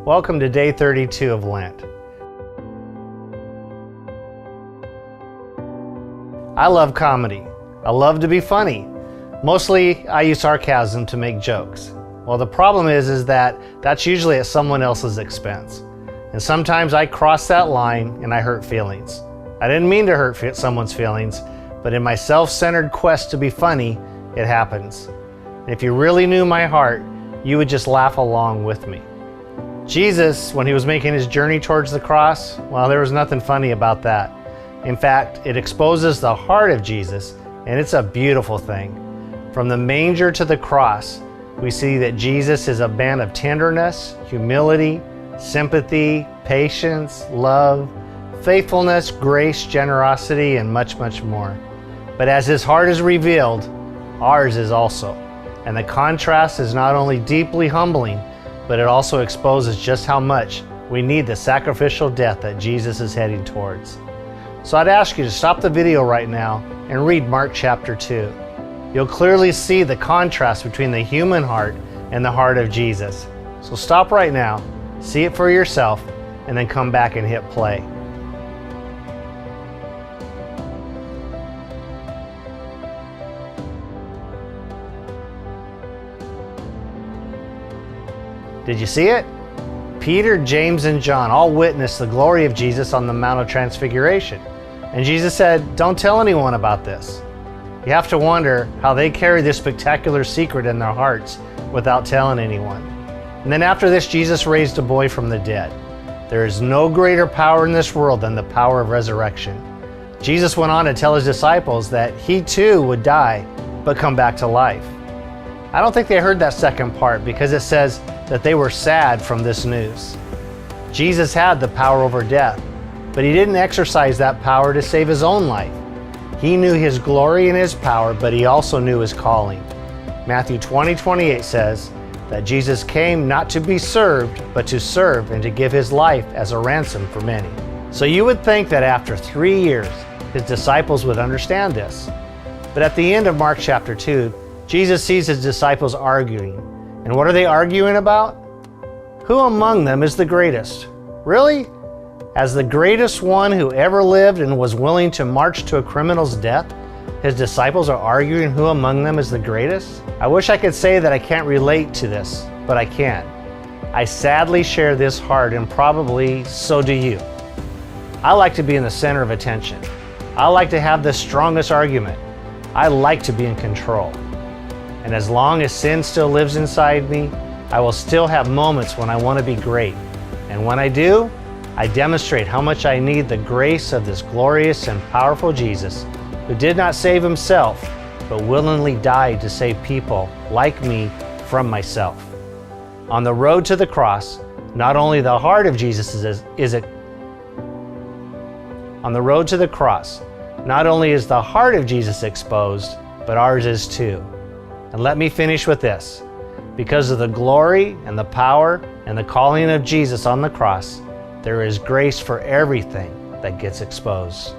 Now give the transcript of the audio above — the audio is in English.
Welcome to day 32 of Lent. I love comedy. I love to be funny. Mostly I use sarcasm to make jokes. Well, the problem is that that's usually at someone else's expense. And sometimes I cross that line and I hurt feelings. I didn't mean to hurt someone's feelings, but in my self-centered quest to be funny, it happens. And if you really knew my heart, you would just laugh along with me. Jesus, when he was making his journey towards the cross, well, there was nothing funny about that. In fact, it exposes the heart of Jesus, and it's a beautiful thing. From the manger to the cross, we see that Jesus is a man of tenderness, humility, sympathy, patience, love, faithfulness, grace, generosity, and much, much more. But as his heart is revealed, ours is also. And the contrast is not only deeply humbling, but it also exposes just how much we need the sacrificial death that Jesus is heading towards. So I'd ask you to stop the video right now and read Mark chapter 2. You'll clearly see the contrast between the human heart and the heart of Jesus. So stop right now, see it for yourself, and then come back and hit play. Did you see it? Peter, James, and John all witnessed the glory of Jesus on the Mount of Transfiguration. And Jesus said, "Don't tell anyone about this." You have to wonder how they carry this spectacular secret in their hearts without telling anyone. And then after this, Jesus raised a boy from the dead. There is no greater power in this world than the power of resurrection. Jesus went on to tell his disciples that he too would die, but come back to life. I don't think they heard that second part because it says that they were sad from this news. Jesus had the power over death, but he didn't exercise that power to save his own life. He knew his glory and his power, but he also knew his calling. Matthew 20:28 says that Jesus came not to be served, but to serve and to give his life as a ransom for many. So you would think that after 3 years, his disciples would understand this. But at the end of Mark chapter 2, Jesus sees his disciples arguing. And what are they arguing about? Who among them is the greatest? Really? As the greatest one who ever lived and was willing to march to a criminal's death, his disciples are arguing who among them is the greatest? I wish I could say that I can't relate to this, but I can. I sadly share this heart, and probably so do you. I like to be in the center of attention. I like to have the strongest argument. I like to be in control. And as long as sin still lives inside me, I will still have moments when I want to be great. And when I do, I demonstrate how much I need the grace of this glorious and powerful Jesus, who did not save himself, but willingly died to save people like me from myself. On the road to the cross, not only the heart of Jesus on the road to the cross, not only is the heart of Jesus exposed, but ours is too. And let me finish with this. Because of the glory and the power and the calling of Jesus on the cross, there is grace for everything that gets exposed.